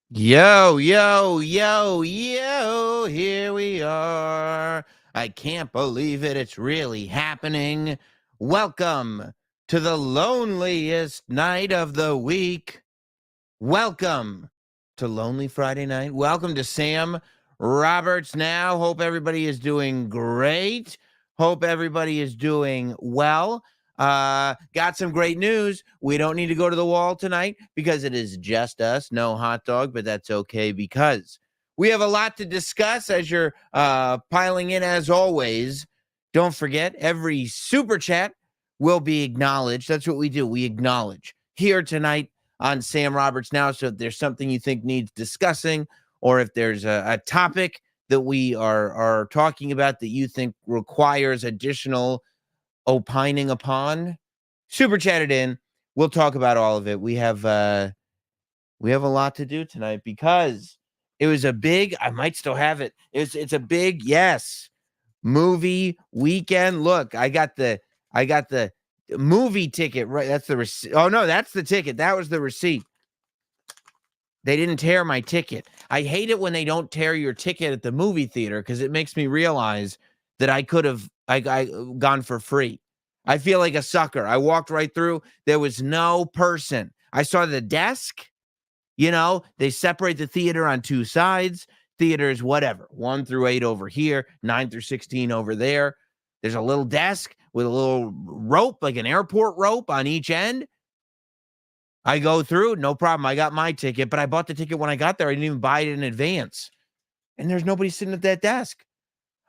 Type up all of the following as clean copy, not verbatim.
Yo, yo, yo, yo, here we are. I can't believe it. It's really happening. Welcome to the loneliest night of the week. Welcome to Lonely Friday Night. Welcome to Sam Roberts Now. Hope everybody is doing great. Hope everybody is doing well. Got some great news. We don't need to go to the wall tonight because it is just us. No hot dog, but that's okay because we have a lot to discuss as you're piling in as always. Don't forget, every super chat will be acknowledged. That's what we do. We acknowledge here tonight on Sam Roberts Now. So if there's something you think needs discussing, or if there's a topic that we are talking about that you think requires additional opining upon, super chat it in. We'll talk about all of it. We have a lot to do tonight because it was a big, I might still have it. It's a big, yes, movie weekend. Look, I got the movie ticket, right? That's the receipt. Oh no, that's the ticket. That was the receipt. They didn't tear my ticket. I hate it when they don't tear your ticket at the movie theater because it makes me realize that I could have I gone for free. I feel like a sucker. I walked right through. There was no person. I saw the desk. You know, they separate the theater on two sides. Theaters, whatever, 1 through 8 over here, 9 through 16 over there. There's a little desk with a little rope, like an airport rope on each end. I go through, no problem. I got my ticket, but I bought the ticket when I got there. I didn't even buy it in advance. And there's nobody sitting at that desk.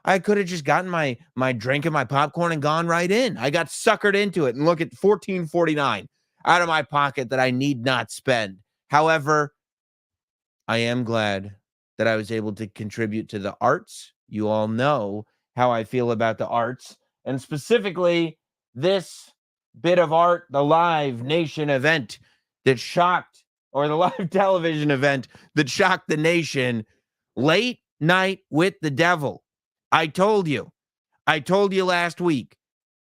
I could have just gotten my drink and my popcorn and gone right in. I got suckered into it. And look at $14.49 out of my pocket that I need not spend. However, I am glad that I was able to contribute to the arts. You all know how I feel about the arts, and specifically this bit of art, the Live Nation event that shocked, or the live television event that shocked the nation, Late Night with the Devil. I told you last week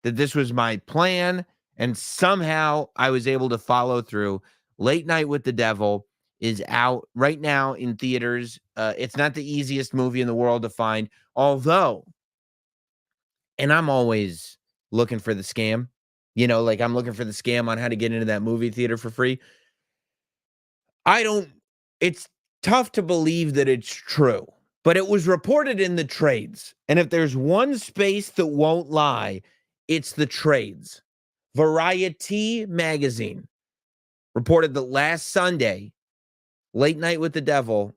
that this was my plan, and somehow I was able to follow through. Late Night with the Devil is out right now in theaters. It's not the easiest movie in the world to find, although, and I'm always looking for the scam, like I'm looking for the scam on how to get into that movie theater for free. It's tough to believe that it's true, but it was reported in the trades. And if there's one space that won't lie, it's the trades. Variety magazine reported that last Sunday, Late Night with the Devil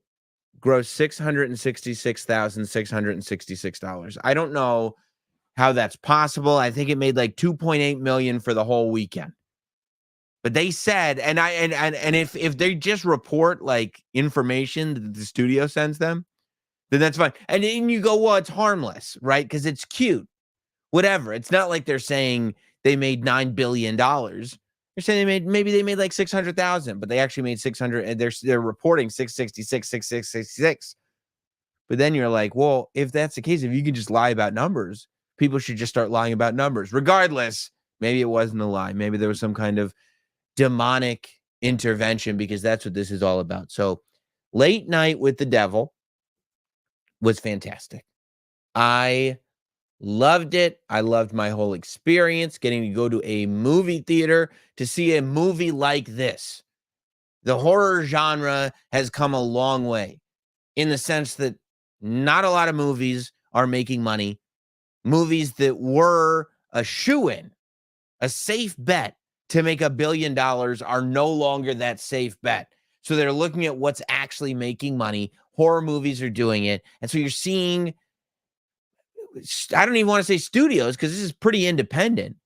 grossed $666,666. I don't know how that's possible. I think it made like $2.8 million for the whole weekend. But they said, and if they just report like information that the studio sends them, then that's fine. And then you go, well, it's harmless, right? Because it's cute. Whatever. It's not like they're saying they made $9 billion. They're saying they made like 600,000, but they actually made 600, and they're reporting 666. But then you're like, well, if that's the case, if you can just lie about numbers, people should just start lying about numbers. Regardless, maybe it wasn't a lie. Maybe there was some kind of demonic intervention, because that's what this is all about. So Late Night with the Devil was fantastic. I loved it. I loved my whole experience getting to go to a movie theater to see a movie like this. The horror genre has come a long way in the sense that not a lot of movies are making money. Movies that were a shoo-in, a safe bet to make $1 billion, are no longer that safe bet. So they're looking at what's actually making money. Horror movies are doing it. And so you're seeing, I don't even want to say studios, because this is pretty independent.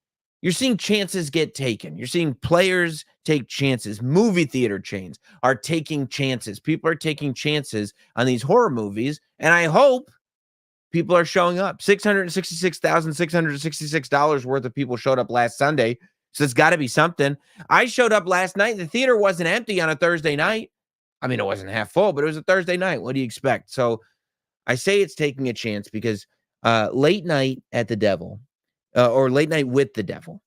You're seeing chances get taken. You're seeing players take chances. Movie theater chains are taking chances. People are taking chances on these horror movies. And I hope people are showing up. $666,666 worth of people showed up last Sunday. So it's got to be something. I showed up last night. The theater wasn't empty on a Thursday night. I mean, it wasn't half full, but it was a Thursday night. What do you expect? So I say it's taking a chance because Late Night at the Devil, or Late Night with the Devil,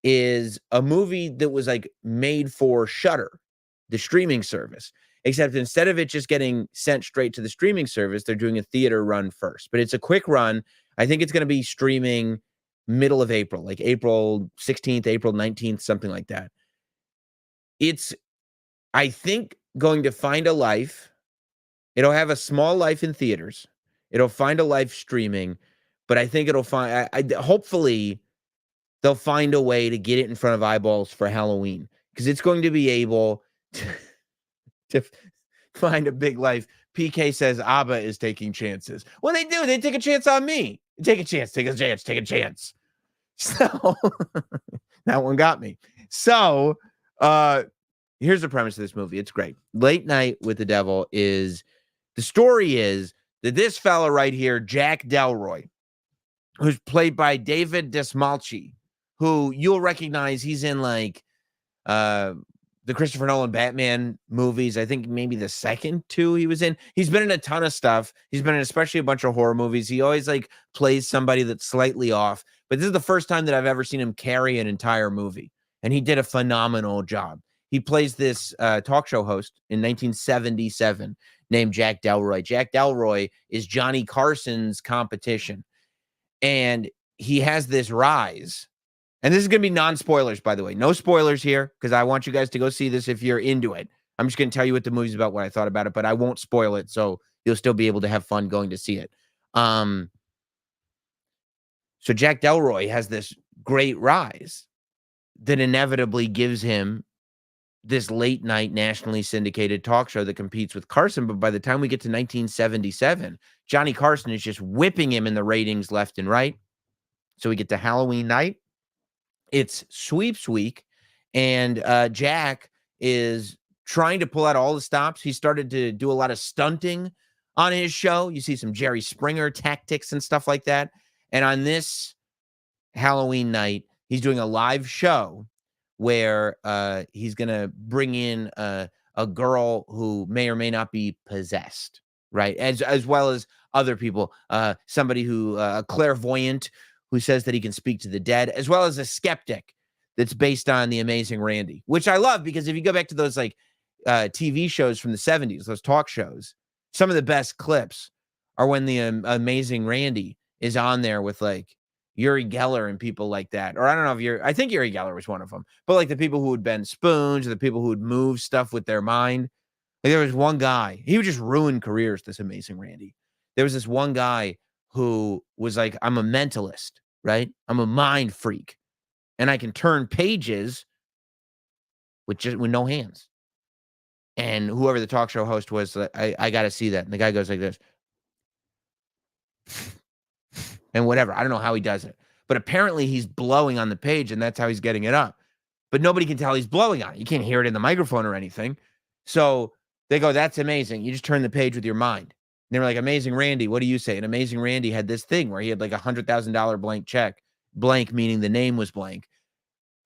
is a movie that was like made for Shudder, the streaming service. except instead of it just getting sent straight to the streaming service, they're doing a theater run first. But it's a quick run. I think it's going to be streaming middle of April, like April 16th, April 19th, something like that. It's, I think, going to find a life. It'll have a small life in theaters. It'll find a life streaming, but I think it'll find, hopefully, they'll find a way to get it in front of eyeballs for Halloween, because it's going to be able to find a big life. PK says ABBA is taking chances. Well, they do. They take a chance on me. Take a chance, take a chance, take a chance. So that one got me. So here's the premise of this movie. It's great. Late Night with the Devil is, the story is that this fella right here, Jack Delroy, who's played by David Desmalchi, who you'll recognize, he's in like the Christopher Nolan Batman movies. I think maybe the second two he was in. He's been in a ton of stuff. He's been in especially a bunch of horror movies. He always like plays somebody that's slightly off. But this is the first time that I've ever seen him carry an entire movie. And he did a phenomenal job. He plays this talk show host in 1977 named Jack Delroy. Jack Delroy is Johnny Carson's competition. And he has this rise. And this is going to be non-spoilers, by the way. No spoilers here, because I want you guys to go see this if you're into it. I'm just going to tell you what the movie's about, what I thought about it, but I won't spoil it, so you'll still be able to have fun going to see it. So Jack Delroy has this great rise that inevitably gives him this late night nationally syndicated talk show that competes with Carson. But by the time we get to 1977, Johnny Carson is just whipping him in the ratings left and right. So we get to Halloween night. It's sweeps week, and Jack is trying to pull out all the stops. He started to do a lot of stunting on his show. You see some Jerry Springer tactics and stuff like that. And on this Halloween night, he's doing a live show where he's going to bring in a girl who may or may not be possessed, right? As well as other people, somebody who, a clairvoyant who says that he can speak to the dead, as well as a skeptic that's based on The Amazing Randy, which I love, because if you go back to those like TV shows from the 70s, those talk shows, some of the best clips are when the Amazing Randy is on there with like Uri Geller and people like that. Or I don't know if I think Uri Geller was one of them, but like the people who would bend spoons, or the people who would move stuff with their mind. Like there was one guy, he would just ruin careers, this Amazing Randy. There was this one guy who was like, I'm a mentalist, right? I'm a mind freak, and I can turn pages with no hands. And whoever the talk show host was, I got to see that. And the guy goes like this, and whatever. I don't know how he does it, but apparently he's blowing on the page, and that's how he's getting it up. But nobody can tell he's blowing on it. You can't hear it in the microphone or anything. So they go, that's amazing. You just turn the page with your mind. And they were like, Amazing Randy, what do you say? And Amazing Randy had this thing where he had like $100,000 blank check, blank meaning the name was blank,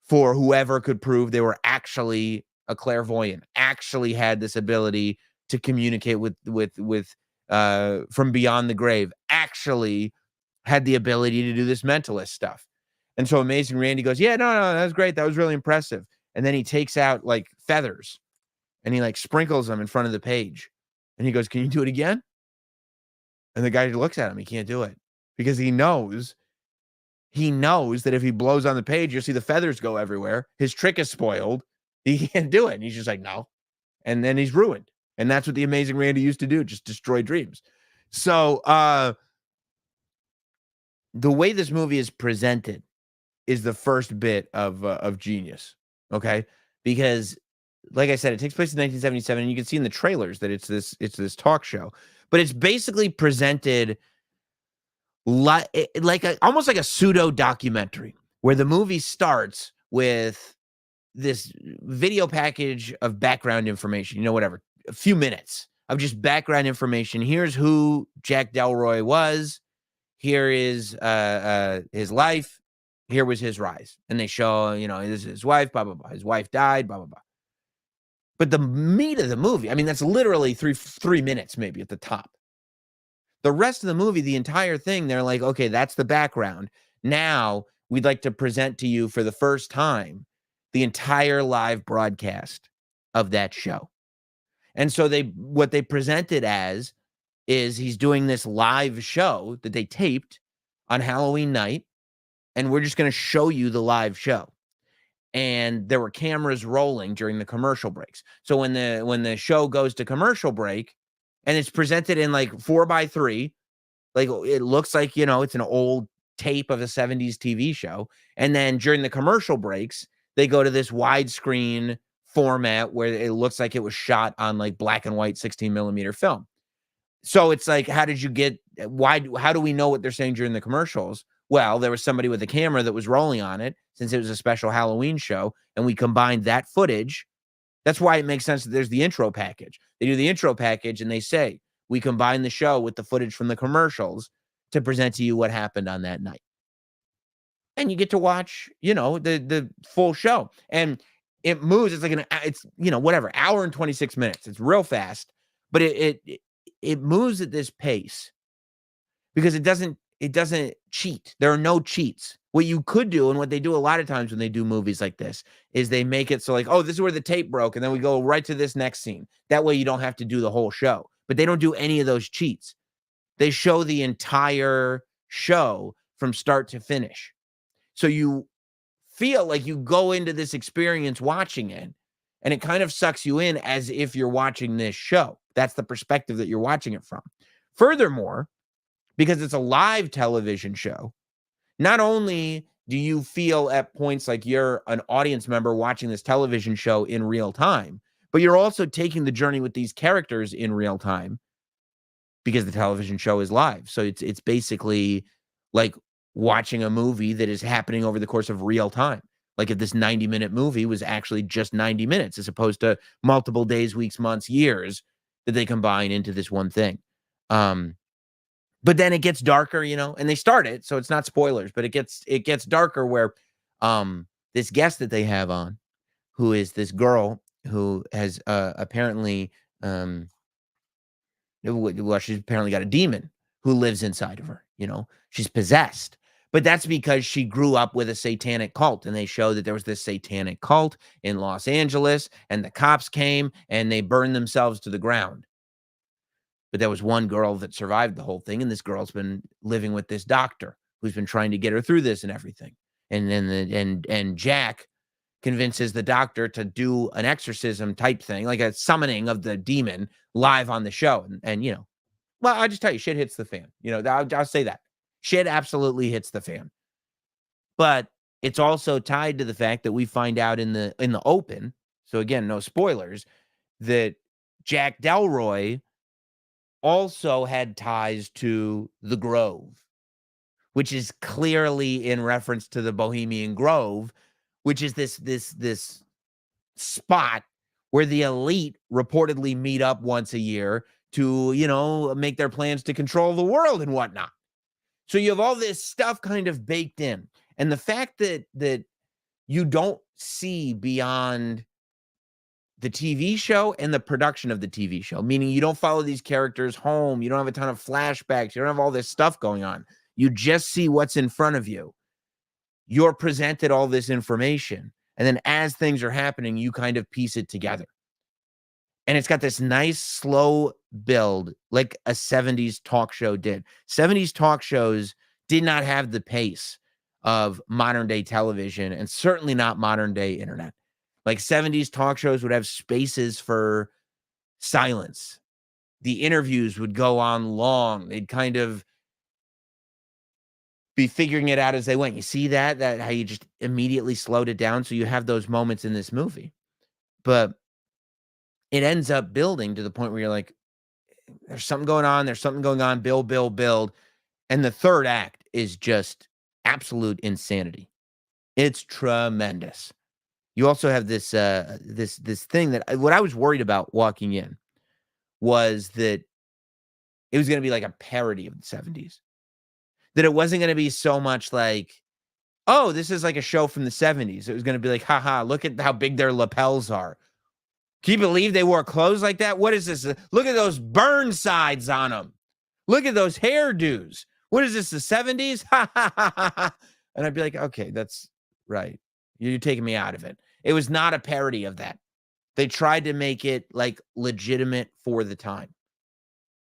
for whoever could prove they were actually a clairvoyant, actually had this ability to communicate with from beyond the grave, actually had the ability to do this mentalist stuff. And so Amazing Randy goes, yeah, no, that was great. That was really impressive. And then he takes out like feathers and he like sprinkles them in front of the page. And he goes, can you do it again? And the guy looks at him. He can't do it because he knows that if he blows on the page, you'll see the feathers go everywhere. His trick is spoiled. He can't do it. And he's just like, no. And then he's ruined. And that's what the Amazing Randy used to do, just destroy dreams. So the way this movie is presented is the first bit of genius, okay? Because, like I said, it takes place in 1977, and you can see in the trailers that it's this talk show. But it's basically presented almost like a pseudo documentary, where the movie starts with this video package of background information, whatever, a few minutes of just background information. Here's who Jack Delroy was. Here is his life. Here was his rise. And they show, this is his wife, blah, blah, blah. His wife died, blah, blah, blah. But the meat of the movie, I mean, that's literally three minutes maybe at the top. The rest of the movie, the entire thing, they're like, okay, that's the background. Now we'd like to present to you for the first time the entire live broadcast of that show. And so what they present it as is he's doing this live show that they taped on Halloween night, and we're just going to show you the live show. And there were cameras rolling during the commercial breaks. So when the show goes to commercial break, and it's presented in like 4x3, like it looks like, it's an old tape of a 70s TV show. And then during the commercial breaks, they go to this widescreen format where it looks like it was shot on like black and white 16 millimeter film. So it's like, how do we know what they're saying during the commercials? Well, there was somebody with a camera that was rolling on it since it was a special Halloween show, and we combined that footage. That's why it makes sense that there's the intro package. They do the intro package and they say, we combine the show with the footage from the commercials to present to you what happened on that night. And you get to watch, the full show. And it moves. It's like hour and 26 minutes. It's real fast, but it moves at this pace because it doesn't cheat. There are no cheats. What you could do, and what they do a lot of times when they do movies like this, is they make it so like, oh, this is where the tape broke, and then we go right to this next scene. That way you don't have to do the whole show. But they don't do any of those cheats. They show the entire show from start to finish. So you feel like you go into this experience watching it, and it kind of sucks you in as if you're watching this show. That's the perspective that you're watching it from. Furthermore, because it's a live television show, not only do you feel at points like you're an audience member watching this television show in real time, but you're also taking the journey with these characters in real time because the television show is live. So it's basically like watching a movie that is happening over the course of real time. Like if this 90-minute movie was actually just 90 minutes as opposed to multiple days, weeks, months, years that they combine into this one thing. But then it gets darker, and they start it, so it's not spoilers, but it gets darker where this guest that they have on, who is this girl who has apparently she's apparently got a demon who lives inside of her. She's possessed. But that's because she grew up with a satanic cult, and they show that there was this satanic cult in Los Angeles, and the cops came and they burned themselves to the ground. But there was one girl that survived the whole thing, and this girl's been living with this doctor who's been trying to get her through this and everything. And then Jack convinces the doctor to do an exorcism type thing, like a summoning of the demon live on the show. And well, I'll just tell you, shit hits the fan. I'll say that. Shit absolutely hits the fan. But it's also tied to the fact that we find out in the open, so again, no spoilers, that Jack Delroy also had ties to the Grove, which is clearly in reference to the Bohemian Grove, which is this spot where the elite reportedly meet up once a year to, make their plans to control the world and whatnot. So you have all this stuff kind of baked in. And the fact that you don't see beyond the TV show and the production of the TV show, meaning you don't follow these characters home. You don't have a ton of flashbacks. You don't have all this stuff going on. You just see what's in front of you. You're presented all this information. And then as things are happening, you kind of piece it together. And it's got this nice slow build like a 70s talk show did. 70s talk shows did not have the pace of modern day television, and certainly not modern day internet. Like 70s talk shows would have spaces for silence. The interviews would go on long. They'd kind of be figuring it out as they went. You see that how you just immediately slowed it down. So you have those moments in this movie, but it ends up building to the point where you're like, there's something going on. There's something going on. Build. And the third act is just absolute insanity. It's tremendous. You also have this thing that what I was worried about walking in was that it was going to be like a parody of the 70s. That it wasn't going to be so much like, oh, this is like a show from the 70s. It was going to be like, haha, look at how big their lapels are. Can you believe they wore clothes like that? What is this? Look at those burn sides on them. Look at those hairdos. What is this, the 70s? Ha, ha, ha, ha, ha. And I'd be like, okay, that's right. You're taking me out of it. It was not a parody of that. They tried to make it like legitimate for the time.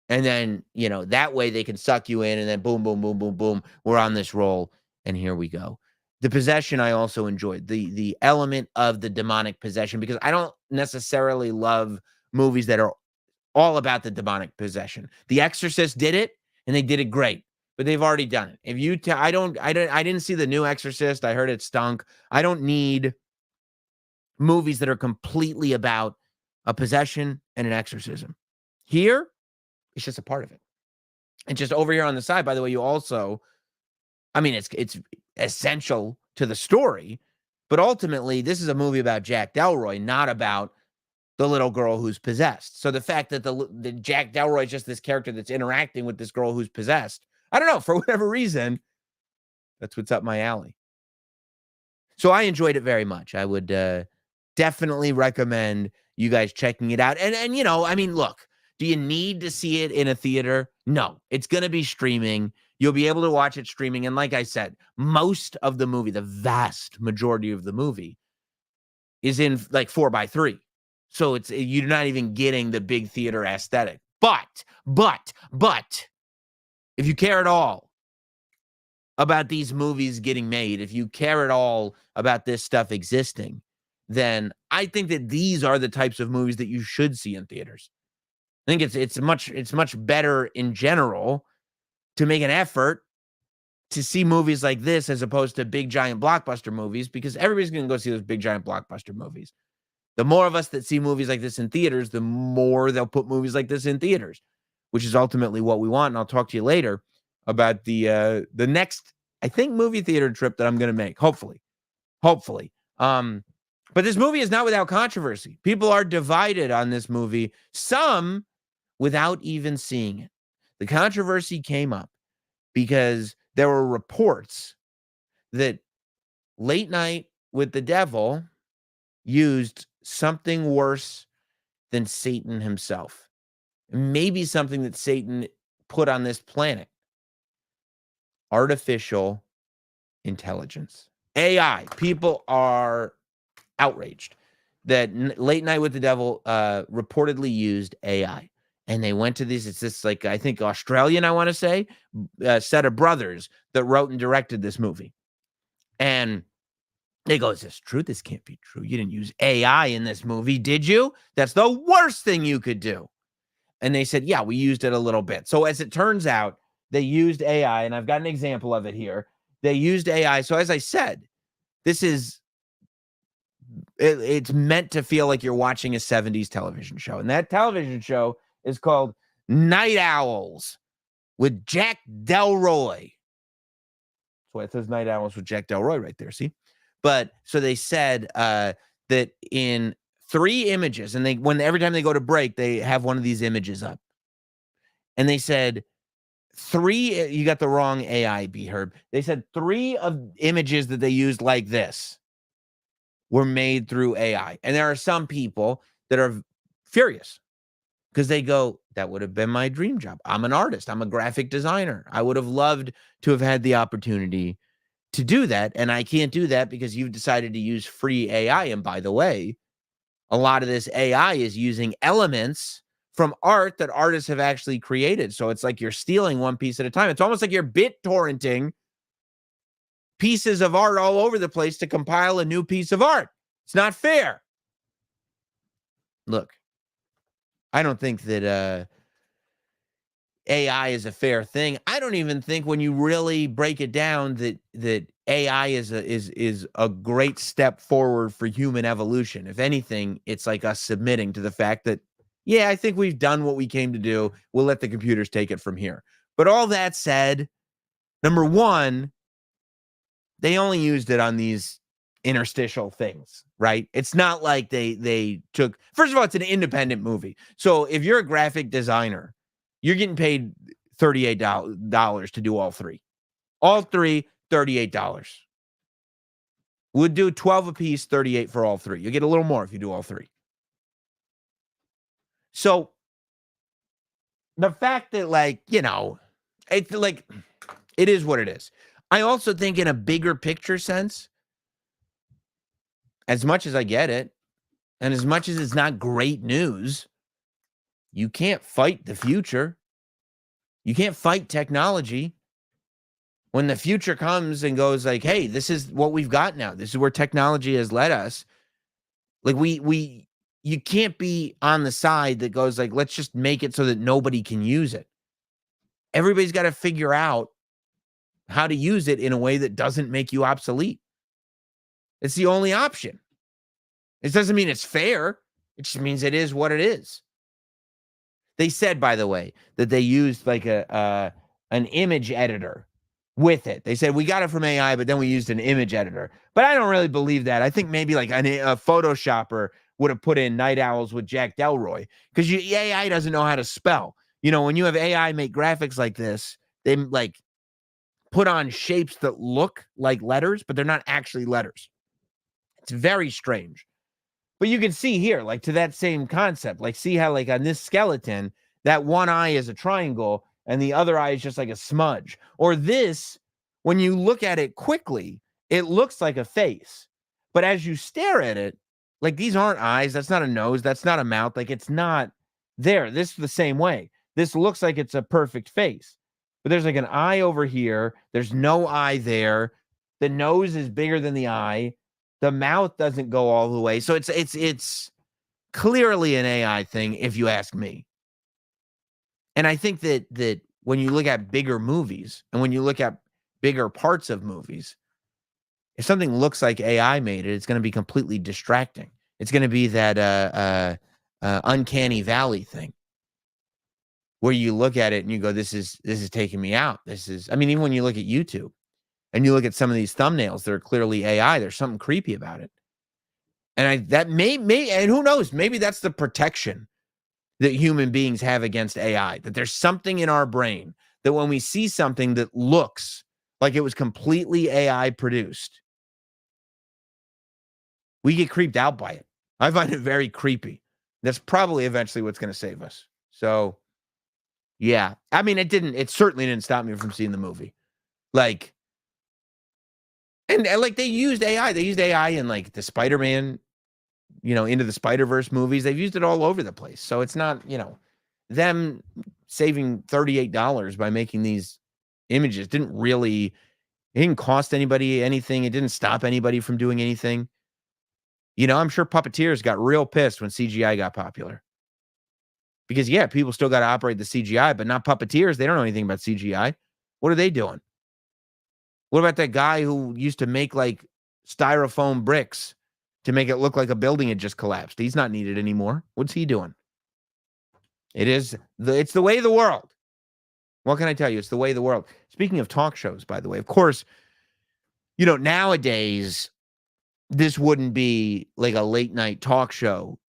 And then, that way they can suck you in and then boom, boom, boom, boom, boom. We're on this roll and here we go. The possession I also enjoyed. The element of the demonic possession, because I don't necessarily love movies that are all about the demonic possession. The Exorcist did it and they did it great, but they've already done it. If you I didn't see the new Exorcist. I heard it stunk. I don't need movies that are completely about a possession and an exorcism. Here, it's just a part of it. And just over here on the side, by the way, you also, it's essential to the story, but ultimately, this is a movie about Jack Delroy, not about the little girl who's possessed. So the fact that the Jack Delroy is just this character that's interacting with this girl who's possessed, I don't know, for whatever reason, that's what's up my alley. So I enjoyed it very much. I would definitely recommend you guys checking it out. And look, do you need to see it in a theater? No, it's going to be streaming. You'll be able to watch it streaming. And like I said, most of the movie, the vast majority of the movie is in like 4:3. So you're not even getting the big theater aesthetic. But if you care at all about these movies getting made, if you care at all about this stuff existing, then I think that these are the types of movies that you should see in theaters. I think it's much better in general to make an effort to see movies like this as opposed to big giant blockbuster movies, because everybody's going to go see those big giant blockbuster movies. The more of us that see movies like this in theaters, the more they'll put movies like this in theaters, which is ultimately what we want. And I'll talk to you later about the next, I think, movie theater trip that I'm going to make. Hopefully. But this movie is not without controversy. People are divided on this movie, some without even seeing it. The controversy came up because there were reports that Late Night with the Devil used something worse than Satan himself. Maybe something that Satan put on this planet. Artificial intelligence. AI. People are outraged that Late Night with the Devil reportedly used AI. And they went to these, it's this, like, I think Australian, I want to say, set of brothers that wrote and directed this movie. And they go, is this true? This can't be true. You didn't use AI in this movie, did you? That's the worst thing you could do. And they said, yeah, we used it a little bit. So as it turns out, they used AI, and I've got an example of it here. They used AI. So as I said, it's meant to feel like you're watching a 70s television show. And that television show is called Night Owls with Jack Delroy. That's why it says Night Owls with Jack Delroy right there, see? But so they said that in 3 images, and every time they go to break, they have one of these images up. And they said 3, you got the wrong AI, B-Herb. They said 3 of images that they used like this were made through AI. And there are some people that are furious because they go, that would have been my dream job. I'm an artist. I'm a graphic designer. I would have loved to have had the opportunity to do that. And I can't do that because you've decided to use free AI. And by the way, a lot of this AI is using elements from art that artists have actually created. So it's like you're stealing one piece at a time. It's almost like you're BitTorrenting pieces of art all over the place to compile a new piece of art. It's not fair. Look, I don't think that AI is a fair thing. I don't even think, when you really break it down, that AI is a great step forward for human evolution. If anything, it's like us submitting to the fact that, yeah, I think we've done what we came to do. We'll let the computers take it from here. But all that said, number one, they only used it on these interstitial things, right? It's not like they took, first of all, it's an independent movie. So if you're a graphic designer, you're getting paid $38 to do all 3. All 3, $38. We'd do 12 a piece, 38 for all 3. You get a little more if you do all 3. So the fact that, it's like, it is what it is. I also think in a bigger picture sense, as much as I get it, And as much as it's not great news, you can't fight the future. You can't fight technology. When the future comes and goes like, hey, this is what we've got now. This is where technology has led us. Like you can't be on the side that goes like, let's just make it so that nobody can use it. Everybody's got to figure out how to use it in a way that doesn't make you obsolete. It's the only option. It doesn't mean it's fair. It just means it is what it is. They said, by the way, that they used like an image editor with it. They said, we got it from AI, but then we used an image editor. But I don't really believe that. I think maybe like a Photoshopper would have put in Night Owls with Jack Delroy, because AI doesn't know how to spell. You know, when you have AI make graphics like this, they like put on shapes that look like letters, but they're not actually letters. It's very strange. But you can see here, like to that same concept, like see how like on this skeleton, that one eye is a triangle and the other eye is just like a smudge. Or this, when you look at it quickly, it looks like a face. But as you stare at it, like these aren't eyes, that's not a nose, that's not a mouth, like it's not there. This is the same way. This looks like it's a perfect face. But there's like an eye over here. There's no eye there. The nose is bigger than the eye. The mouth doesn't go all the way. So it's clearly an AI thing, if you ask me. And I think that when you look at bigger movies and when you look at bigger parts of movies, if something looks like AI made it, it's going to be completely distracting. It's going to be that uncanny valley thing where you look at it and you go, this is taking me out. I mean, even when you look at YouTube and you look at some of these thumbnails that are clearly AI, there's something creepy about it. And that may, and who knows, maybe that's the protection that human beings have against AI, that there's something in our brain that when we see something that looks like it was completely AI produced, we get creeped out by it. I find it very creepy. That's probably eventually what's going to save us. So, yeah. I mean, it certainly didn't stop me from seeing the movie. Like, and like they used AI. They used AI in like the Spider-Man, Into the Spider-Verse movies. They've used it all over the place. So it's not, them saving $38 by making these images it didn't cost anybody anything. It didn't stop anybody from doing anything. I'm sure puppeteers got real pissed when CGI got popular. Because, yeah, people still got to operate the CGI, but not puppeteers. They don't know anything about CGI. What are they doing? What about that guy who used to make, like, styrofoam bricks to make it look like a building had just collapsed? He's not needed anymore. What's he doing? It's the way of the world. What can I tell you? It's the way of the world. Speaking of talk shows, by the way, of course, nowadays, this wouldn't be like a late night talk show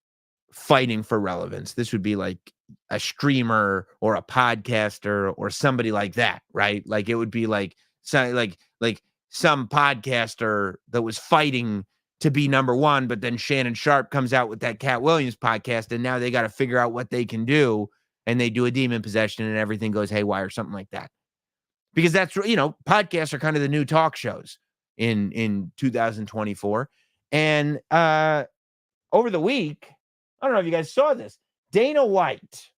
fighting for relevance. This would be like a streamer or a podcaster or somebody like that, right? Like it would be like some podcaster that was fighting to be number one, but then Shannon Sharp comes out with that Cat Williams podcast, and now they got to figure out what they can do, and they do a demon possession, and everything goes haywire, something like that. Because that's, podcasts are kind of the new talk shows in 2024. And over the week, I don't know if you guys saw this, Dana White,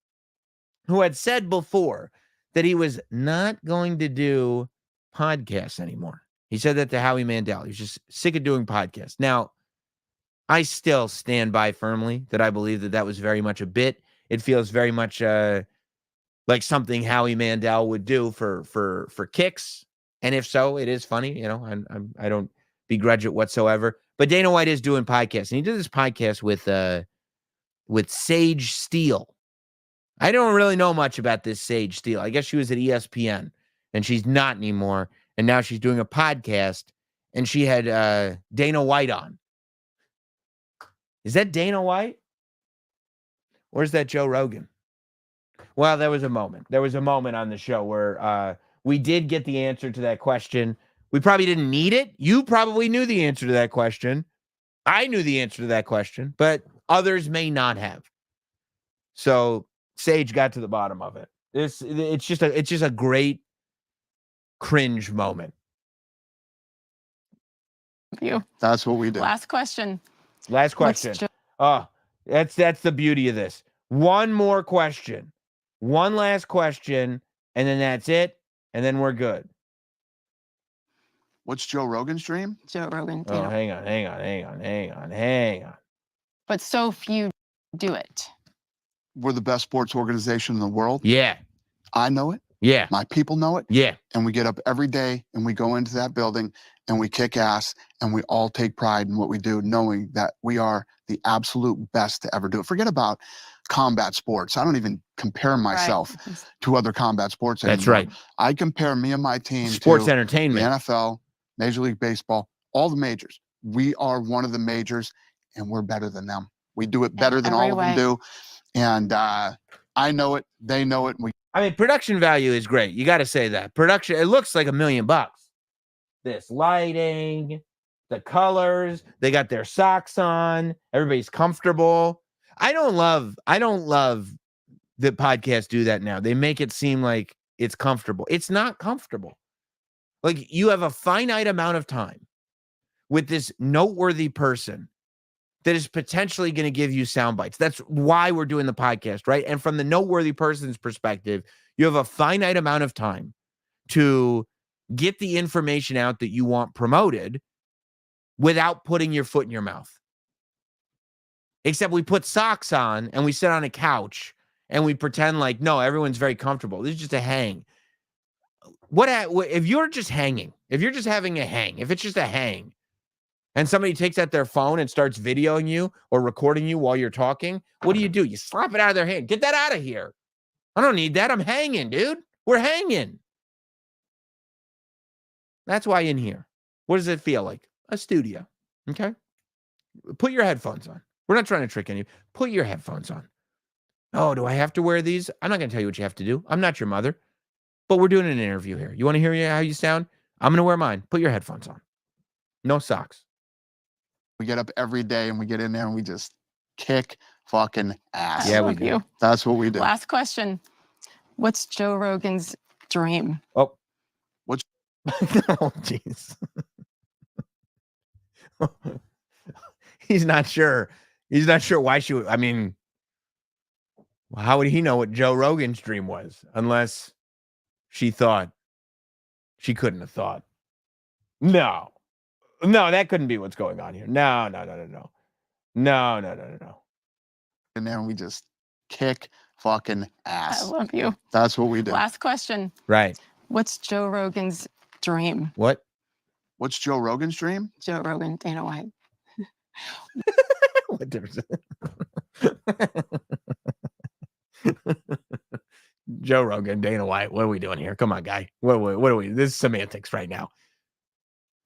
who had said before that he was not going to do podcasts anymore. He said that to Howie Mandel. He was just sick of doing podcasts. Now, I still stand by firmly that I believe that was very much a bit. It feels very much like something Howie Mandel would do for kicks. And if so, it is funny. I don't begrudge it whatsoever. But Dana White is doing podcasts, and he did this podcast with Sage Steele. I don't really know much about this Sage Steele. I guess she was at ESPN, and she's not anymore. And now she's doing a podcast, and she had Dana White on. Is that Dana White? Or is that Joe Rogan? Well, there was a moment. There was a moment on the show where we did get the answer to that question. We probably didn't need it. You probably knew the answer to that question. I knew the answer to that question, but others may not have. So Sage got to the bottom of it. It's just a great cringe moment. You. That's what we do. Last question. Oh, that's the beauty of this. One more question. One last question, and then that's it, and then we're good. What's Joe Rogan's dream? Joe Rogan. Oh, hang on. But so few do it. We're the best sports organization in the world. Yeah. I know it. Yeah. My people know it. Yeah. And we get up every day and we go into that building and we kick ass and we all take pride in what we do, knowing that we are the absolute best to ever do it. Forget about combat sports. I don't even compare myself to other combat sports anymore. That's right. I compare me and my team Sports to entertainment. the NFL, Major League Baseball, all the majors. We are one of the majors and we're better than them. We do it better than all of them do. And I know it. They know it. I mean, production value is great. You got to say that. Production, it looks like $1 million. This lighting, the colors, they got their socks on. Everybody's comfortable. I don't love that podcasts do that now. They make it seem like it's comfortable. It's not comfortable. Like, you have a finite amount of time with this noteworthy person that is potentially going to give you sound bites. That's why we're doing the podcast, right? And from the noteworthy person's perspective, you have a finite amount of time to get the information out that you want promoted without putting your foot in your mouth. Except we put socks on and we sit on a couch and we pretend like, no, everyone's very comfortable. This is just a hang. If you're just hanging, if you're just having a hang, if it's just a hang, and somebody takes out their phone and starts videoing you or recording you while you're talking, what do? You slap it out of their hand. Get that out of here. I don't need that. I'm hanging, dude. We're hanging. That's why in here. What does it feel like? A studio. Okay? Put your headphones on. We're not trying to trick any. Put your headphones on. Oh, do I have to wear these? I'm not going to tell you what you have to do. I'm not your mother. But we're doing an interview here. You want to hear how you sound? I'm going to wear mine. Put your headphones on. No socks. We get up every day and we get in there and we just kick fucking ass. Yeah, we do. That's what we do. Last question. What's Joe Rogan's dream? Oh. What's... Oh, jeez. He's not sure. He's not sure why she would. I mean, how would he know what Joe Rogan's dream was? Unless she thought. She couldn't have thought. No, that couldn't be what's going on here. No. And then we just kick fucking ass. I love you. That's what we do. Last question. Right. What's Joe Rogan's dream? What? What's Joe Rogan's dream? Joe Rogan, Dana White. What difference? Joe Rogan, Dana White. What are we doing here? Come on, guy. What are we? This is semantics right now.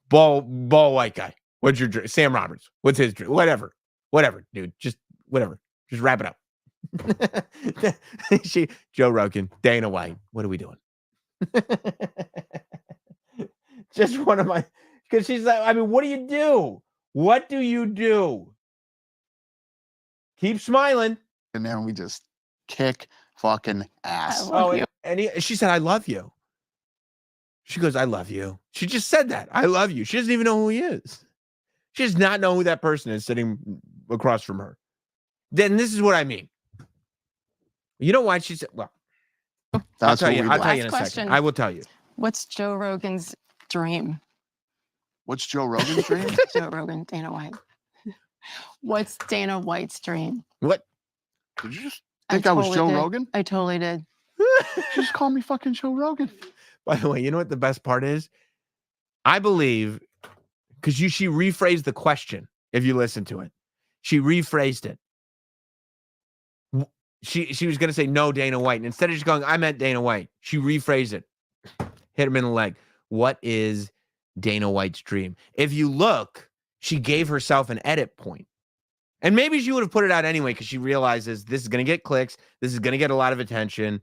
Ball white guy. What's your dream? Sam Roberts. What's his dream? Whatever, dude. Just whatever. Just wrap it up. Joe Rogan, Dana White. What are we doing? Just one of my, because she's like, I mean, what do you do? What do you do? Keep smiling. And then we just kick fucking ass. I love you. And she said, I love you. She goes, I love you. She just said that. I love you. She doesn't even know who he is. She does not know who that person is sitting across from her. Then this is what I mean. You know why she said, well, I'll tell you in a second. I will tell you. What's Joe Rogan's dream? What's Joe Rogan's dream? Joe Rogan, Dana White. What's Dana White's dream? What? Did you just think I was Joe Rogan? I totally did. Just call me fucking Joe Rogan. By the way, you know what the best part is? I believe, because she rephrased the question, if you listen to it. She rephrased it. She was going to say, no, Dana White. And instead of just going, I meant Dana White, she rephrased it. Hit him in the leg. What is Dana White's dream? If you look, she gave herself an edit point. And maybe she would have put it out anyway because she realizes this is going to get clicks. This is going to get a lot of attention.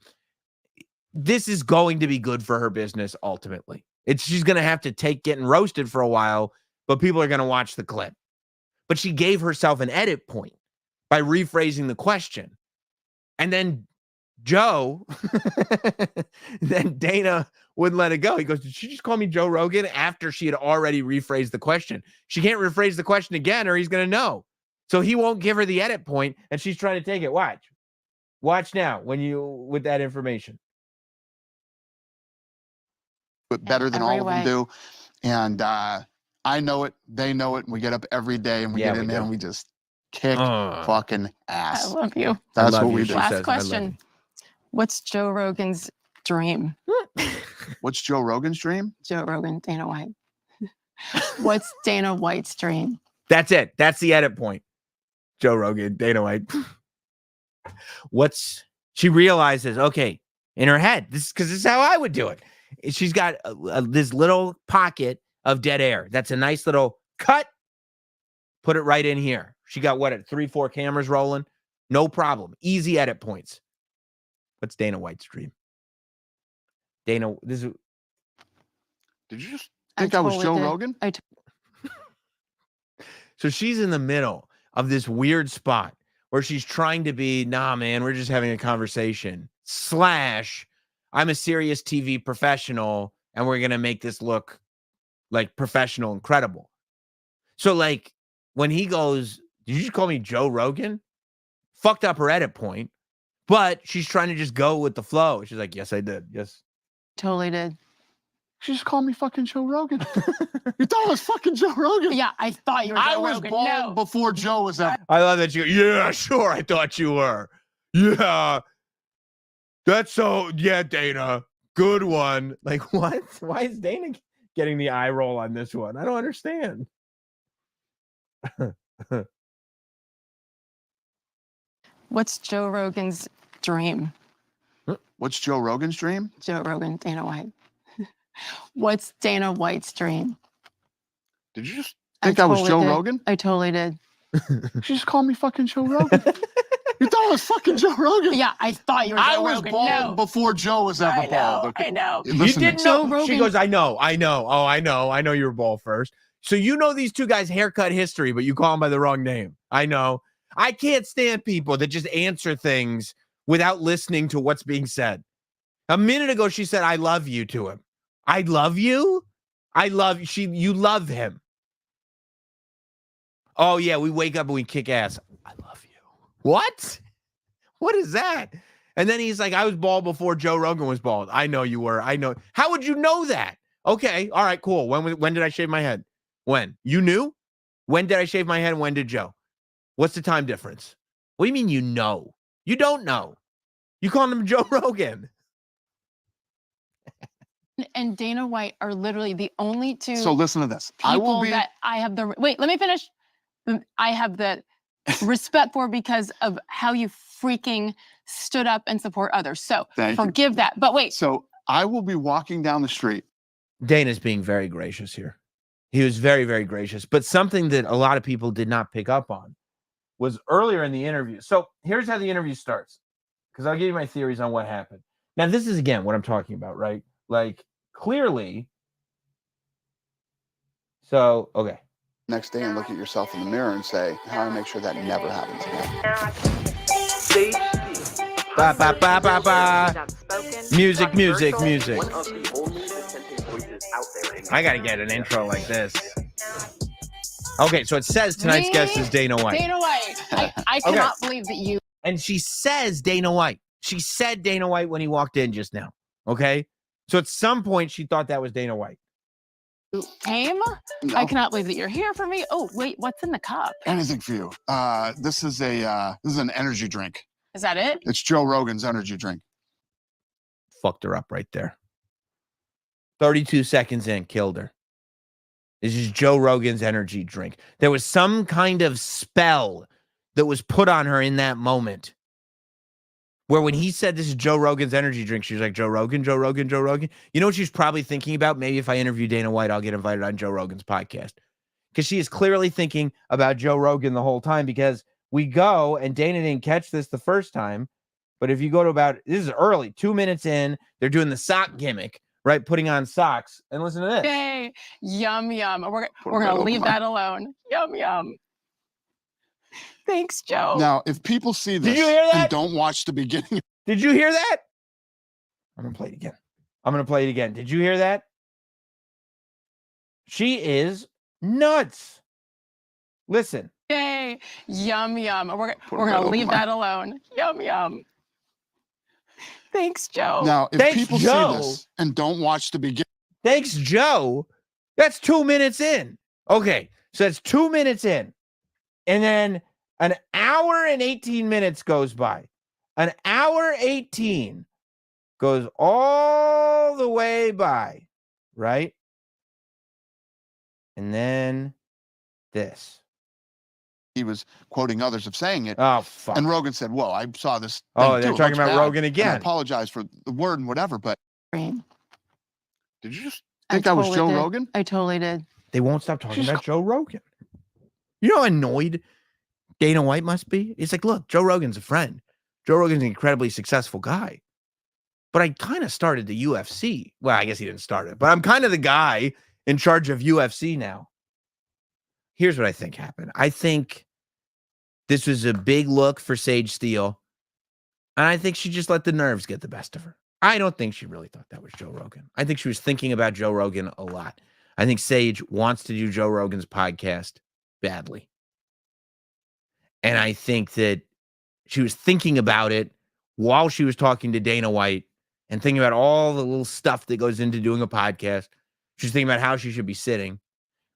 This is going to be good for her business ultimately. She's going to have to take getting roasted for a while, but people are going to watch the clip. But she gave herself an edit point by rephrasing the question. And then Joe, then Dana wouldn't let it go. He goes, did she just call me Joe Rogan after she had already rephrased the question? She can't rephrase the question again or he's going to know. So he won't give her the edit point, and she's trying to take it. Watch now with that information. But better than all of them do. And I know it. They know it. And we get up every day and we get in there and we just kick fucking ass. I love you. That's what we do. Last question. What's Joe Rogan's dream? What's Joe Rogan's dream? Joe Rogan, Dana White. What's Dana White's dream? That's it. That's the edit point. Joe Rogan, Dana White. She realizes, okay, in her head, this is how I would do it. She's got this little pocket of dead air. That's a nice little cut. Put it right in here. She got 3-4 cameras rolling. No problem. Easy edit points. What's Dana White's dream? Did you just think I was Joe Rogan? So she's in the middle of this weird spot where she's trying to be, nah, man, we're just having a conversation. / I'm a serious TV professional and we're going to make this look like professional and credible. So like when he goes, did you just call me Joe Rogan? Fucked up her edit point, but she's trying to just go with the flow. She's like, yes, I did. Yes. Totally did. She just called me fucking Joe Rogan. You thought I was fucking Joe Rogan? Yeah, I thought you were Joe Rogan. I was born before Joe was ever. I love that yeah, sure, I thought you were. Yeah. That's so, yeah, Dana. Good one. Like, what? Why is Dana getting the eye roll on this one? I don't understand. What's Joe Rogan's dream? What's Joe Rogan's dream? Joe Rogan, Dana White. What's Dana White's dream? Did you just think I was Joe Rogan? I totally did. She just called me fucking Joe Rogan. You thought I was fucking Joe Rogan? Yeah, I thought you were Joe Rogan. I was bald before Joe was ever bald. I know. You didn't know. Rogan. She goes, I know. Oh, I know you were bald first. So you know these two guys' haircut history, but you call them by the wrong name. I know. I can't stand people that just answer things without listening to what's being said. A minute ago, she said, I love you to him. I love you? You love him. Oh, yeah, we wake up and we kick ass. I love you. What? What is that? And then he's like, I was bald before Joe Rogan was bald. I know you were. I know. How would you know that? Okay. All right, cool. When did I shave my head? When? You knew? When did I shave my head and when did Joe? What's the time difference? What do you mean you know? You don't know. You call him Joe Rogan. And Dana White are literally the only two. So listen to this. That I have the wait. Let me finish. I have the respect for because of how you freaking stood up and support others. So forgive that. But wait. So I will be walking down the street. Dana's being very gracious here. He was very, very gracious. But something that a lot of people did not pick up on was earlier in the interview. So here's how the interview starts, because I'll give you my theories on what happened. Now, this is, again, what I'm talking about, right? Like, clearly. So, okay. Next day and look at yourself in the mirror and say, how do I make sure that never happens again? Ba, ba, ba, ba, ba. Music. I gotta get an intro like this. Okay, so it says tonight's guest is Dana White. Dana White. I cannot believe that you. And she says Dana White. She said Dana White when he walked in just now. Okay? So at some point she thought that was Dana White. Came? No. I cannot believe that you're here for me. Oh, wait, what's in the cup? Anything for you. This is an energy drink. Is that it? It's Joe Rogan's energy drink. Fucked her up right there. 32 seconds in, killed her. This is Joe Rogan's energy drink. There was some kind of spell that was put on her in that moment, where when he said this is Joe Rogan's energy drink, she was like, Joe Rogan. You know what she's probably thinking about? Maybe if I interview Dana White, I'll get invited on Joe Rogan's podcast. Because she is clearly thinking about Joe Rogan the whole time, because we go, and Dana didn't catch this the first time, but if you go to this is early, 2 minutes in, they're doing the sock gimmick, right? Putting on socks. And listen to this. Okay. Yum. We're going to leave that alone. Yum. Thanks, Joe. Now, if people see this and don't watch the beginning. Did you hear that? I'm going to play it again. Did you hear that? She is nuts. Listen, Yay. Yum, yum. We're going to leave that alone. Yum, yum. Thanks, Joe. Now, if Thanks, people Joe. see this and don't watch the beginning. Thanks, Joe. That's 2 minutes in. Okay, so that's 2 minutes in. And then an hour and 18 minutes goes by. An hour 18 goes all the way by, right? And then this. He was quoting others of saying it. Oh, fuck. And Rogan said, well, I saw this. Oh, they're talking about Rogan again. And I apologize for the word and whatever, but did you just I think that was totally Joe did. Rogan? I totally did. They won't stop talking about Joe Rogan. You know how annoyed Dana White must be? It's like, look, Joe Rogan's a friend. Joe Rogan's an incredibly successful guy. But I kind of started the UFC. Well, I guess he didn't start it, but I'm kind of the guy in charge of UFC now. Here's what I think happened. I think this was a big look for Sage Steele. And I think she just let the nerves get the best of her. I don't think she really thought that was Joe Rogan. I think she was thinking about Joe Rogan a lot. I think Sage wants to do Joe Rogan's podcast badly. And I think that she was thinking about it while she was talking to Dana White and thinking about all the little stuff that goes into doing a podcast. She's thinking about how she should be sitting,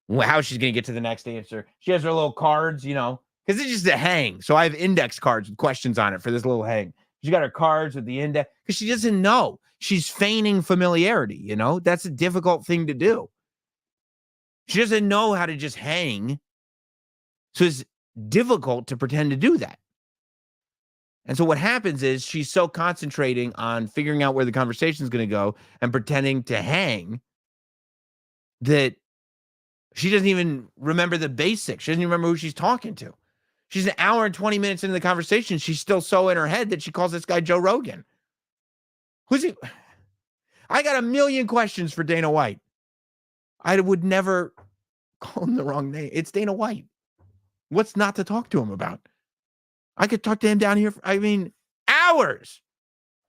how she's going to get to the next answer. She has her little cards, you know, because it's just a hang. So I have index cards with questions on it for this little hang. She's got her cards with the index because she doesn't know. She's feigning familiarity, you know? That's a difficult thing to do. She doesn't know how to just hang. So it's difficult to pretend to do that. And so what happens is she's so concentrating on figuring out where the conversation is going to go and pretending to hang that she doesn't even remember the basics. She doesn't even remember who she's talking to. She's an hour and 20 minutes into the conversation. She's still so in her head that she calls this guy Joe Rogan. Who's he? I got a million questions for Dana White. I would never call him the wrong name. It's Dana White. What's not to talk to him about? I could talk to him down here for, hours.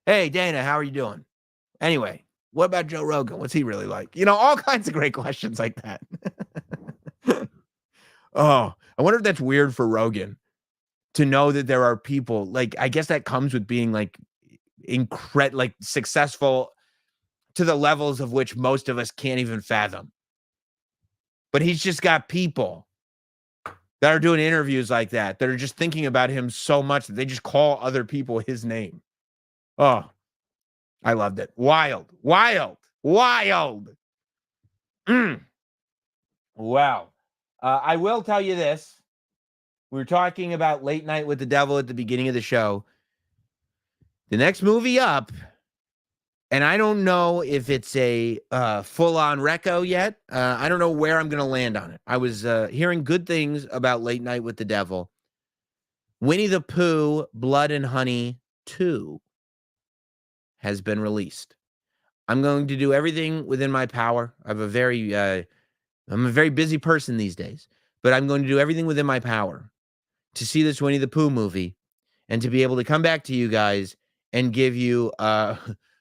Hey, Dana, how are you doing? Anyway, what about Joe Rogan? What's he really like? You know, all kinds of great questions like that. Oh, I wonder if that's weird for Rogan to know that there are people like, I guess that comes with being like like successful to the levels of which most of us can't even fathom. But he's just got people that are doing interviews like that are just thinking about him so much that they just call other people his name. Oh, I loved it. Wild, wild, wild. Wow. I will tell you this. We were talking about Late Night with the Devil at the beginning of the show. The next movie up, and I don't know if it's a full-on reco yet. I don't know where I'm going to land on it. I was hearing good things about Late Night with the Devil. Winnie the Pooh, Blood and Honey 2 has been released. I'm going to do everything within my power. I'm a very busy person these days, but I'm going to do everything within my power to see this Winnie the Pooh movie and to be able to come back to you guys and give you a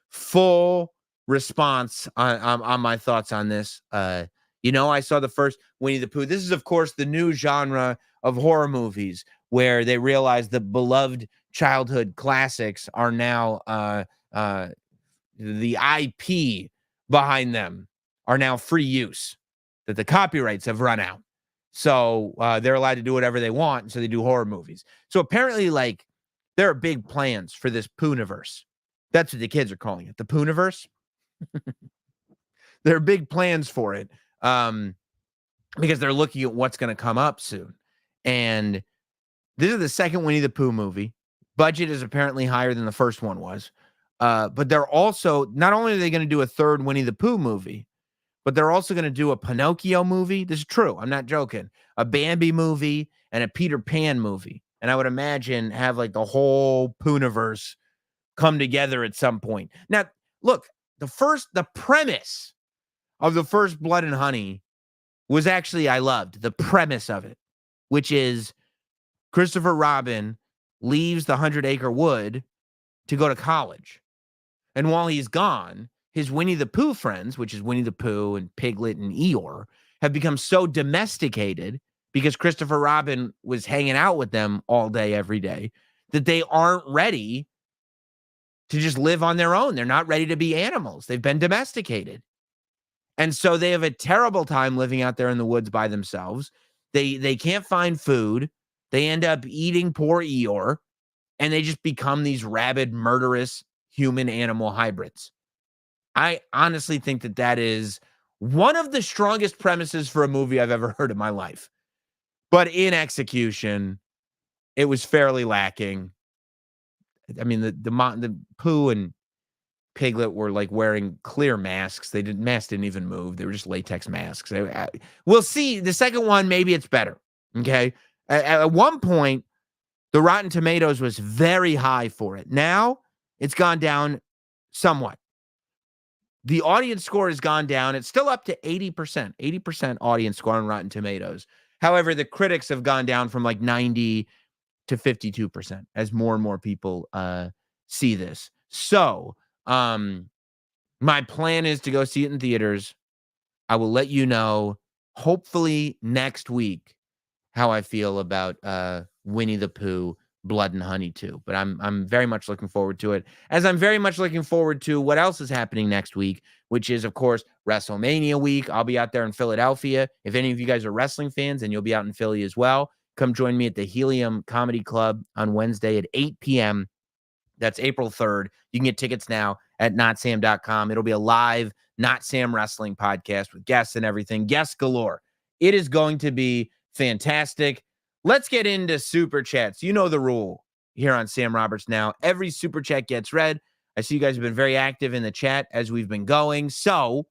full response on my thoughts on this. You know, I saw the first Winnie the Pooh. This is, of course, the new genre of horror movies where they realize the beloved childhood classics are now the IP behind them are now free use, that the copyrights have run out. So they're allowed to do whatever they want. And so they do horror movies. So apparently, like, there are big plans for this Poohniverse. That's what the kids are calling it, the Poohniverse. There are big plans for it because they're looking at what's going to come up soon. And this is the second Winnie the Pooh movie. Budget is apparently higher than the first one was. But they're also, not only are they going to do a third Winnie the Pooh movie, but they're also going to do a Pinocchio movie. This is true. I'm not joking. A Bambi movie and a Peter Pan movie. And I would imagine have like the whole Poohniverse come together at some point. Now, look, the premise of the first Blood and Honey was actually, I loved the premise of it, which is Christopher Robin leaves the 100-acre wood to go to college. And while he's gone, his Winnie the Pooh friends, which is Winnie the Pooh and Piglet and Eeyore, have become so domesticated because Christopher Robin was hanging out with them all day, every day, that they aren't ready to just live on their own. They're not ready to be animals. They've been domesticated. And so they have a terrible time living out there in the woods by themselves. They can't find food. They end up eating poor Eeyore, and they just become these rabid, murderous human-animal hybrids. I honestly think that that is one of the strongest premises for a movie I've ever heard in my life. But in execution, it was fairly lacking. I mean, the Pooh and Piglet were like wearing clear masks. Masks didn't even move. They were just latex masks. We'll see. The second one, maybe it's better. Okay. At one point, the Rotten Tomatoes was very high for it. Now it's gone down somewhat. The audience score has gone down. It's still up to 80% audience score on Rotten Tomatoes. However, the critics have gone down from like 90 to 52% as more and more people see this. So my plan is to go see it in theaters. I will let you know, hopefully next week, how I feel about Winnie the Pooh, Blood and Honey 2. But I'm very much looking forward to it, as I'm very much looking forward to what else is happening next week, which is, of course, WrestleMania week. I'll be out there in Philadelphia. If any of you guys are wrestling fans and you'll be out in Philly as well, come join me at the Helium Comedy Club on Wednesday at 8 p.m. That's April 3rd. You can get tickets now at notsam.com. It'll be a live Notsam Wrestling podcast with guests and everything. Guests galore. It is going to be fantastic. Let's get into Super Chats. You know the rule here on Sam Roberts Now. Every Super Chat gets read. I see you guys have been very active in the chat as we've been going. So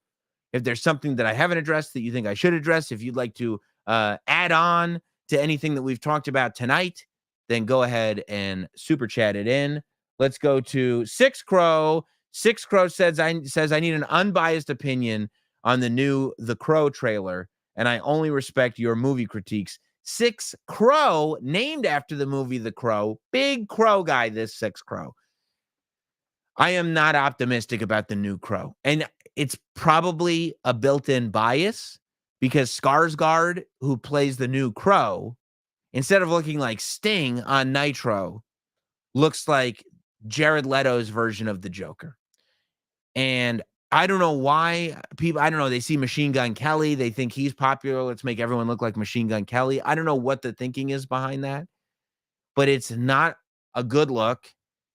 if there's something that I haven't addressed that you think I should address, if you'd like to add on to anything that we've talked about tonight, then go ahead and Super Chat it in. Let's go to Six Crow. Six Crow says I need an unbiased opinion on the new The Crow trailer, and I only respect your movie critiques. Six Crow, named after the movie The Crow. Big Crow guy, this Six Crow. I am not optimistic about the new Crow. And it's probably a built-in bias, because Skarsgård, who plays the new Crow, instead of looking like Sting on Nitro, looks like Jared Leto's version of the Joker. And I don't know why people, I don't know, they see Machine Gun Kelly, they think he's popular, let's make everyone look like Machine Gun Kelly. I don't know what the thinking is behind that, but it's not a good look.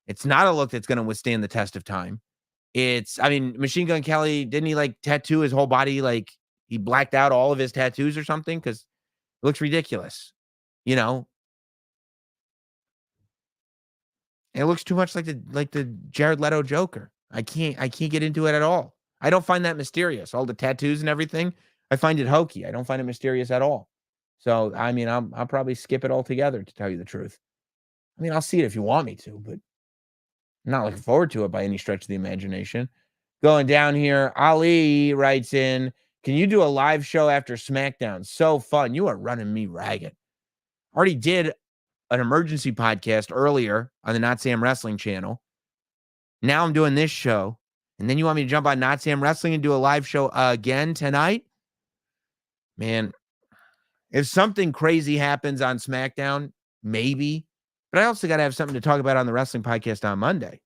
It's not a look that's going to withstand the test of time. Machine Gun Kelly, didn't he like tattoo his whole body? Like he blacked out all of his tattoos or something? Because it looks ridiculous. You know, it looks too much like the Jared Leto Joker. I can't get into it at all. I don't find that mysterious. All the tattoos and everything, I find it hokey. I don't find it mysterious at all. So, I mean, I'll probably skip it altogether, to tell you the truth. I mean, I'll see it if you want me to, but I'm not looking forward to it by any stretch of the imagination. Going down here, Ali writes in, can you do a live show after SmackDown? So fun. You are running me ragged. Already did an emergency podcast earlier on the Not Sam Wrestling channel. Now I'm doing this show. And then you want me to jump on Not Sam Wrestling and do a live show again tonight? Man, if something crazy happens on SmackDown, maybe. But I also got to have something to talk about on the wrestling podcast on Monday.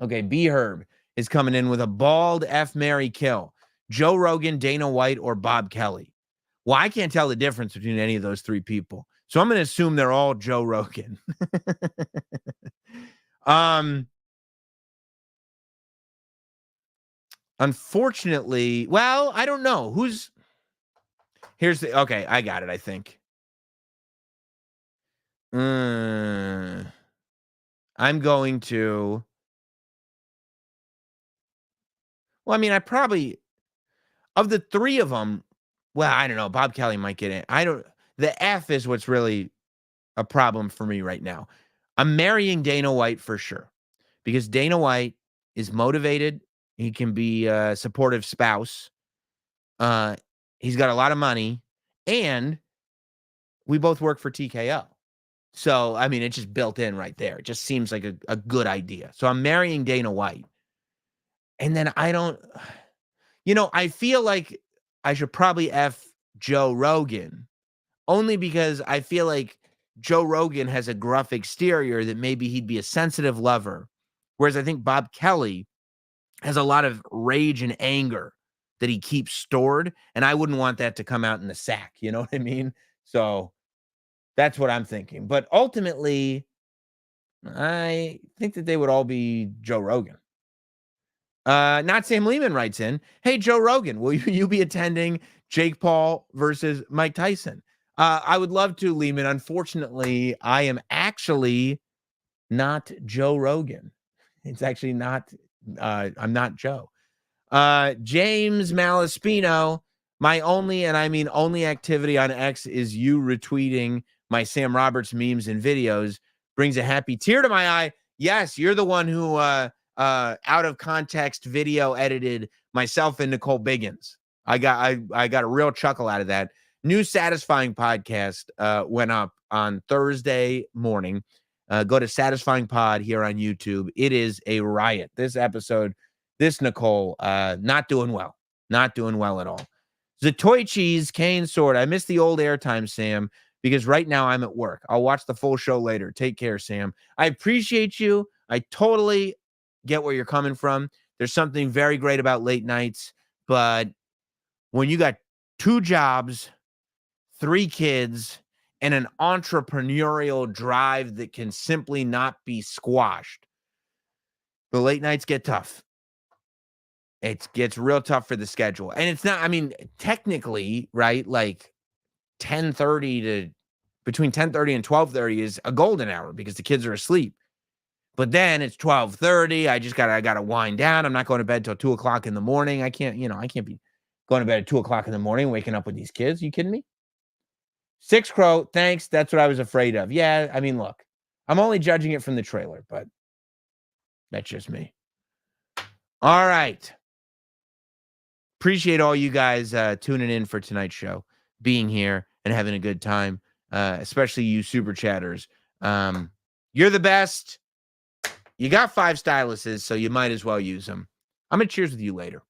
Okay, B-Herb is coming in with a bald F, Mary, kill. Joe Rogan, Dana White, or Bob Kelly. Well, I can't tell the difference between any of those three people. So I'm going to assume they're all Joe Rogan. Unfortunately, well, I don't know. Okay, I got it, I think. I'm going to, well, I mean, I probably, of the three of them, well, I don't know. Bob Kelly might get in. The F is what's really a problem for me right now. I'm marrying Dana White for sure, because Dana White is motivated. He can be a supportive spouse. He's got a lot of money, and we both work for TKO. So, I mean, it's just built in right there. It just seems like a good idea. So I'm marrying Dana White. And then I feel like I should probably F Joe Rogan. only because I feel like Joe Rogan has a gruff exterior that maybe he'd be a sensitive lover, whereas I think Bob Kelly has a lot of rage and anger that he keeps stored, and I wouldn't want that to come out in the sack. You know what I mean? So that's what I'm thinking. But ultimately, I think that they would all be Joe Rogan. Not Sam Lehman writes in, hey, Joe Rogan, will you be attending Jake Paul versus Mike Tyson? I would love to, Lehman. Unfortunately, I am actually not Joe Rogan. It's actually not, I'm not Joe. James Malaspino, my only, and I mean only activity on X is you retweeting my Sam Roberts memes and videos. Brings a happy tear to my eye. Yes, you're the one who out of context video edited myself and Nicole Biggins. I got a real chuckle out of that. New Satisfying podcast went up on Thursday morning. Go to Satisfying Pod here on YouTube. It is a riot. This episode, this Nicole, not doing well. Not doing well at all. Zatoichi's Cane Sword. I miss the old airtime, Sam, because right now I'm at work. I'll watch the full show later. Take care, Sam. I appreciate you. I totally get where you're coming from. There's something very great about late nights, but when you got 2 jobs, 3 kids, and an entrepreneurial drive that can simply not be squashed, the late nights get tough. It gets real tough for the schedule. And it's not, I mean, technically, right, like 10:30 to between 10:30 and 12:30 is a golden hour because the kids are asleep. But then it's 12:30. I gotta wind down. I'm not going to bed till 2:00 in the morning. I can't be going to bed at 2:00 in the morning, waking up with these kids. You kidding me? Six Crow, thanks. That's what I was afraid of. Yeah, I mean, look, I'm only judging it from the trailer, but that's just me. All right. Appreciate all you guys tuning in for tonight's show, being here and having a good time, especially you super chatters. You're the best. You got 5 styluses, so you might as well use them. I'm going to cheers with you later.